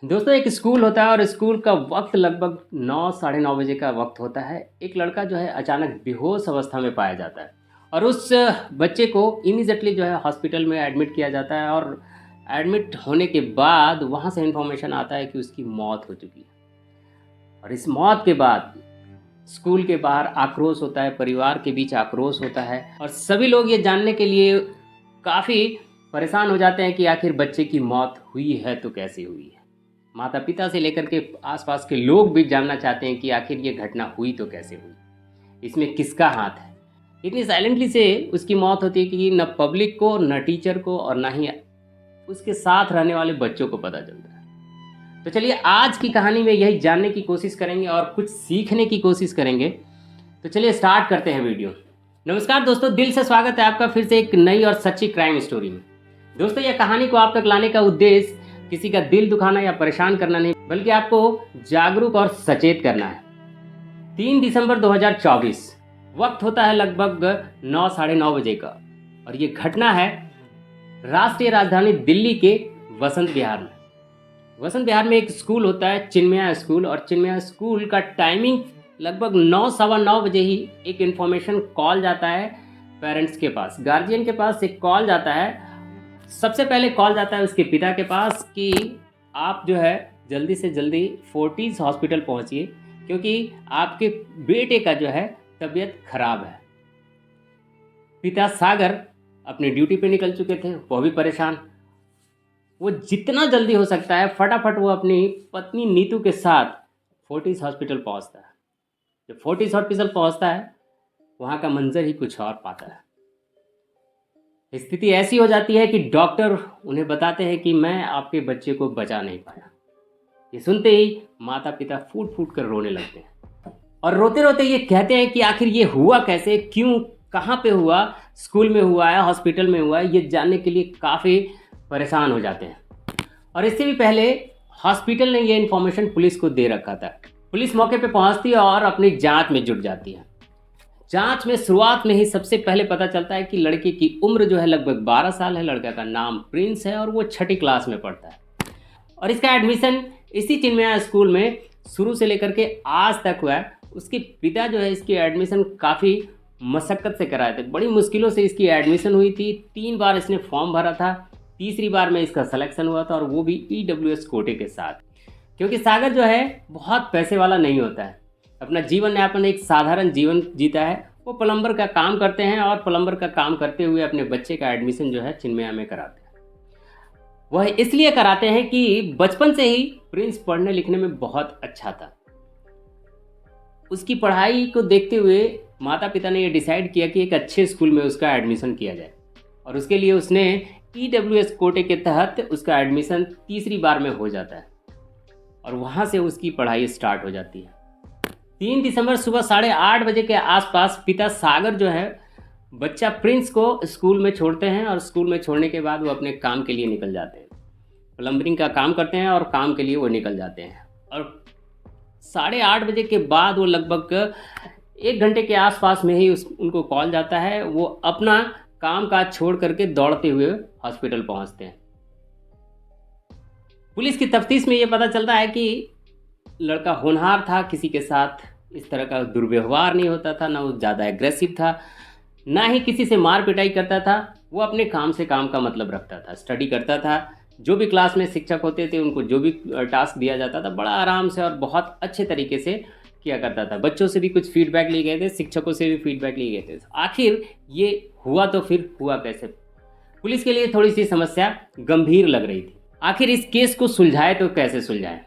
दोस्तों एक स्कूल होता है और स्कूल का वक्त लगभग 9 साढ़े 9 बजे का वक्त होता है। एक लड़का जो है अचानक बेहोश अवस्था में पाया जाता है और उस बच्चे को इमीडिएटली जो है हॉस्पिटल में एडमिट किया जाता है और एडमिट होने के बाद वहाँ से इन्फॉर्मेशन आता है कि उसकी मौत हो चुकी है। और इस मौत के बाद स्कूल के बाहर आक्रोश होता है, परिवार के बीच आक्रोश होता है और सभी लोग ये जानने के लिए काफ़ी परेशान हो जाते हैं कि आखिर बच्चे की मौत हुई है तो कैसे हुई है। माता पिता से लेकर के आसपास के लोग भी जानना चाहते हैं कि आखिर ये घटना हुई तो कैसे हुई, इसमें किसका हाथ है। इतनी साइलेंटली से उसकी मौत होती है कि न पब्लिक को, न टीचर को और न ही उसके साथ रहने वाले बच्चों को पता चलता है। तो चलिए आज की कहानी में यही जानने की कोशिश करेंगे और कुछ सीखने की कोशिश करेंगे। तो चलिए स्टार्ट करते हैं वीडियो। नमस्कार दोस्तों, दिल से स्वागत है आपका फिर से एक नई और सच्ची क्राइम स्टोरी में। दोस्तों यह कहानी को आप तक लाने का उद्देश्य किसी का दिल दुखाना या परेशान करना नहीं, बल्कि आपको जागरूक और सचेत करना है। 3 दिसंबर 2024 वक्त होता है लगभग 9 साढ़े 9 बजे का और ये घटना है राष्ट्रीय राजधानी दिल्ली के वसंत विहार में। वसंत विहार में एक स्कूल होता है, चिन्मया स्कूल, और चिन्मया स्कूल का टाइमिंग लगभग 9 सवा 9 बजे ही एक इन्फॉर्मेशन कॉल जाता है पेरेंट्स के पास, गार्जियन के पास एक कॉल जाता है। सबसे पहले कॉल जाता है उसके पिता के पास कि आप जो है जल्दी से जल्दी फोर्टिस हॉस्पिटल पहुंचिए क्योंकि आपके बेटे का जो है तबीयत खराब है। पिता सागर अपनी ड्यूटी पे निकल चुके थे, वो भी परेशान। वो जितना जल्दी हो सकता है फटाफट वो अपनी पत्नी नीतू के साथ फोर्टिस हॉस्पिटल पहुंचता है। जब फोर्टिस हॉस्पिटल पहुंचता है वहाँ का मंजर ही कुछ और पाता है। स्थिति ऐसी हो जाती है कि डॉक्टर उन्हें बताते हैं कि मैं आपके बच्चे को बचा नहीं पाया। ये सुनते ही माता पिता फूट फूट कर रोने लगते हैं और रोते रोते ये कहते हैं कि आखिर ये हुआ कैसे, क्यों, कहाँ पे हुआ, स्कूल में हुआ है, हॉस्पिटल में हुआ है, ये जानने के लिए काफ़ी परेशान हो जाते हैं। और इससे भी पहले हॉस्पिटल ने ये इन्फॉर्मेशन पुलिस को दे रखा था। पुलिस मौके पे पहुंचती है और अपनी जांच में जुट जाती है। जांच में शुरुआत में ही सबसे पहले पता चलता है कि लड़के की उम्र जो है लगभग 12 साल है। लड़का का नाम प्रिंस है और वो 6ठी क्लास में पढ़ता है और इसका एडमिशन इसी चिन्मया स्कूल में शुरू से लेकर के आज तक हुआ है। उसके पिता जो है इसकी एडमिशन काफ़ी मशक्क़त से कराए थे, बड़ी मुश्किलों से इसकी एडमिशन हुई थी। 3 बार इसने फॉर्म भरा था, तीसरी बार में इसका सिलेक्शन हुआ था और वो भी EWS कोटे के साथ। क्योंकि सागर जो है बहुत पैसे वाला नहीं होता है, अपना जीवन यापन एक साधारण जीवन जीता है। वो प्लम्बर का काम करते हैं और प्लम्बर का काम करते हुए अपने बच्चे का एडमिशन जो है चिन्मया में कराते हैं। वह इसलिए कराते हैं कि बचपन से ही प्रिंस पढ़ने लिखने में बहुत अच्छा था। उसकी पढ़ाई को देखते हुए माता पिता ने ये डिसाइड किया कि एक अच्छे स्कूल में उसका एडमिशन किया जाए और उसके लिए उसने EWS कोटे के तहत उसका एडमिशन तीसरी बार में हो जाता है और वहाँ से उसकी पढ़ाई स्टार्ट हो जाती है। 3 दिसंबर सुबह 8:30 बजे के आसपास पिता सागर जो है बच्चा प्रिंस को स्कूल में छोड़ते हैं और स्कूल में छोड़ने के बाद वो अपने काम के लिए निकल जाते हैं। प्लम्बरिंग का काम करते हैं और काम के लिए वो निकल जाते हैं और 8:30 बजे के बाद वो लगभग 1 घंटे के आसपास में ही उनको कॉल जाता है। वो अपना काम काज छोड़ करके दौड़ते हुए हॉस्पिटल पहुंचते हैं। पुलिस की तफ्तीश में ये पता चलता है कि लड़का होनहार था, किसी के साथ इस तरह का दुर्व्यवहार नहीं होता था, ना वो ज़्यादा एग्रेसिव था, ना ही किसी से मार पिटाई करता था। वो अपने काम से काम का मतलब रखता था, स्टडी करता था। जो भी क्लास में शिक्षक होते थे उनको जो भी टास्क दिया जाता था बड़ा आराम से और बहुत अच्छे तरीके से किया करता था। बच्चों से भी कुछ फीडबैक लिए गए थे, शिक्षकों से भी फीडबैक लिए गए थे। आखिर ये हुआ तो फिर हुआ कैसे? पुलिस के लिए थोड़ी सी समस्या गंभीर लग रही थी। आखिर इस केस को सुलझाए तो कैसे सुलझाए?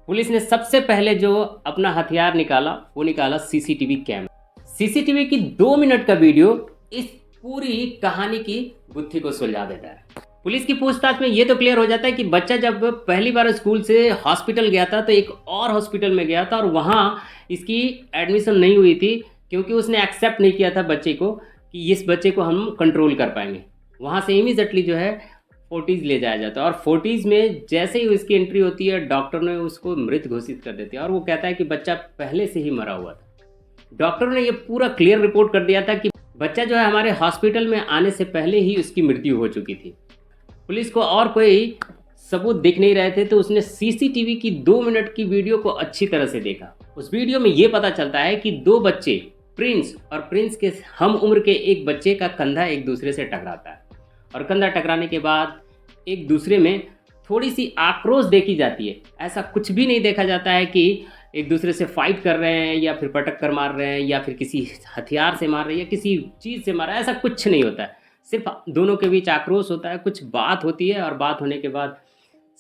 पुलिस ने सबसे पहले जो अपना हथियार निकाला वो निकाला सीसीटीवी कैमरा। सीसीटीवी की 2 मिनट का वीडियो इस पूरी कहानी की गुत्थी को सुलझा देता है। पुलिस की पूछताछ में ये तो क्लियर हो जाता है कि बच्चा जब पहली बार स्कूल से हॉस्पिटल गया था तो एक और हॉस्पिटल में गया था और वहाँ इसकी एडमिशन नहीं हुई थी क्योंकि उसने एक्सेप्ट नहीं किया था बच्चे को कि इस बच्चे को हम कंट्रोल कर पाएंगे। वहाँ से इमीडिएटली जो है फोर्टिस ले जाया जाता है और फोर्टिस में जैसे ही उसकी एंट्री होती है डॉक्टर ने उसको मृत घोषित कर देते हैं और वो कहता है कि बच्चा पहले से ही मरा हुआ था। डॉक्टर ने ये पूरा क्लियर रिपोर्ट कर दिया था कि बच्चा जो है हमारे हॉस्पिटल में आने से पहले ही उसकी मृत्यु हो चुकी थी। पुलिस को और कोई सबूत दिख नहीं रहे थे तो उसने सीसीटीवी की 2 मिनट की वीडियो को अच्छी तरह से देखा। उस वीडियो में ये पता चलता है कि 2 बच्चे, प्रिंस और प्रिंस के हम उम्र के एक बच्चे का कंधा एक दूसरे से टकराता है और कंधा टकराने के बाद एक दूसरे में थोड़ी सी आक्रोश देखी जाती है। ऐसा कुछ भी नहीं देखा जाता है कि एक दूसरे से फाइट कर रहे हैं या फिर पटक कर मार रहे हैं या फिर किसी हथियार से मार रहे हैं या किसी चीज़ से मार रहे हैं, ऐसा कुछ नहीं होता है। सिर्फ दोनों के बीच आक्रोश होता है, कुछ बात होती है और बात होने के बाद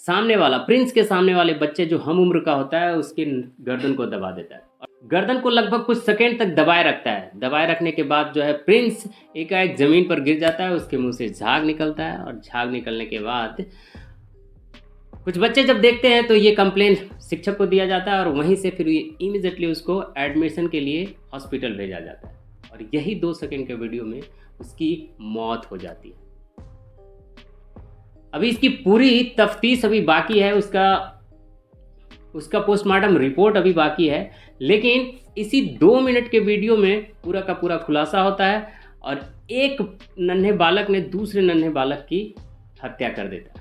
सामने वाला, प्रिंस के सामने वाले बच्चे जो हम उम्र का होता है, उसके गर्दन को दबा देता है और गर्दन को लगभग कुछ सेकेंड तक दबाए रखता है। दबाए रखने के बाद जो है प्रिंस एकाएक ज़मीन पर गिर जाता है, उसके मुंह से झाग निकलता है और झाग निकलने के बाद कुछ बच्चे जब देखते हैं तो ये कंप्लेन शिक्षक को दिया जाता है और वहीं से फिर इमीडिएटली उसको एडमिशन के लिए हॉस्पिटल भेजा जाता है और यही 2 सेकंड के वीडियो में उसकी मौत हो जाती है। अभी इसकी पूरी तफ्तीश अभी बाकी है, उसका पोस्टमार्टम रिपोर्ट अभी बाकी है, लेकिन इसी 2 मिनट के वीडियो में पूरा का पूरा खुलासा होता है और एक नन्हे बालक ने दूसरे नन्हे बालक की हत्या कर देता है।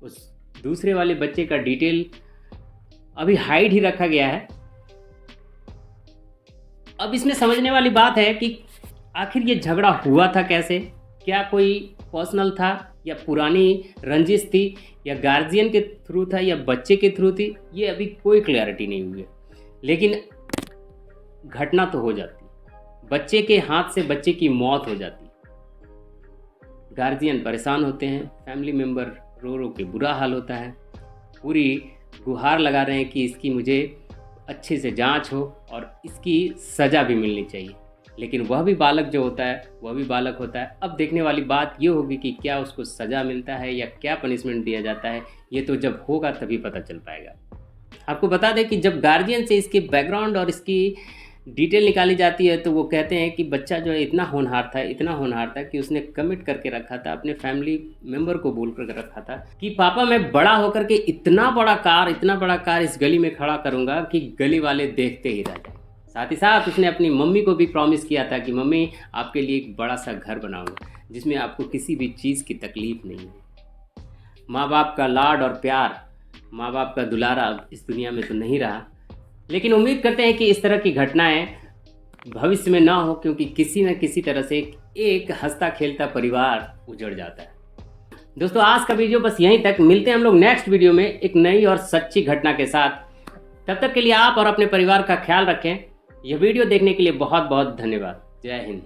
उस दूसरे वाले बच्चे का डिटेल अभी हाइड ही रखा गया है। अब इसमें समझने वाली बात है कि आखिर ये झगड़ा हुआ था कैसे, क्या कोई पर्सनल था या पुरानी रंजिश थी या गार्जियन के थ्रू था या बच्चे के थ्रू थी, ये अभी कोई क्लैरिटी नहीं हुई है। लेकिन घटना तो हो जाती, बच्चे के हाथ से बच्चे की मौत हो जाती, गार्जियन परेशान होते हैं, फैमिली मेम्बर रो रो के बुरा हाल होता है, पूरी गुहार लगा रहे हैं कि इसकी मुझे अच्छे से जांच हो और इसकी सज़ा भी मिलनी चाहिए। लेकिन वह भी बालक जो होता है वह भी बालक होता है। अब देखने वाली बात ये होगी कि क्या उसको सज़ा मिलता है या क्या पनिशमेंट दिया जाता है, ये तो जब होगा तभी पता चल पाएगा। आपको बता दें कि जब गार्जियन से इसके बैकग्राउंड और इसकी डिटेल निकाली जाती है तो वो कहते हैं कि बच्चा जो है इतना होनहार था कि उसने कमिट करके रखा था, अपने फैमिली मेम्बर को बोल कर रखा था कि पापा मैं बड़ा होकर के इतना बड़ा कार इस गली में खड़ा करूँगा कि गली वाले देखते ही रह जाए। साथ ही साथ उसने अपनी मम्मी को भी प्रॉमिस किया था कि मम्मी आपके लिए एक बड़ा सा घर बनाऊँगा जिसमें आपको किसी भी चीज़ की तकलीफ़ नहीं है। माँ बाप का लाड और प्यार, माँ बाप का दुलारा इस दुनिया में तो नहीं रहा, लेकिन उम्मीद करते हैं कि इस तरह की घटनाएं भविष्य में ना हो, क्योंकि किसी न किसी तरह से एक हंसता खेलता परिवार उजड़ जाता है। दोस्तों आज का वीडियो बस यहीं तक, मिलते हैं हम लोग नेक्स्ट वीडियो में एक नई और सच्ची घटना के साथ। तब तक के लिए आप और अपने परिवार का ख्याल रखें। यह वीडियो देखने के लिए बहुत बहुत धन्यवाद। जय हिंद।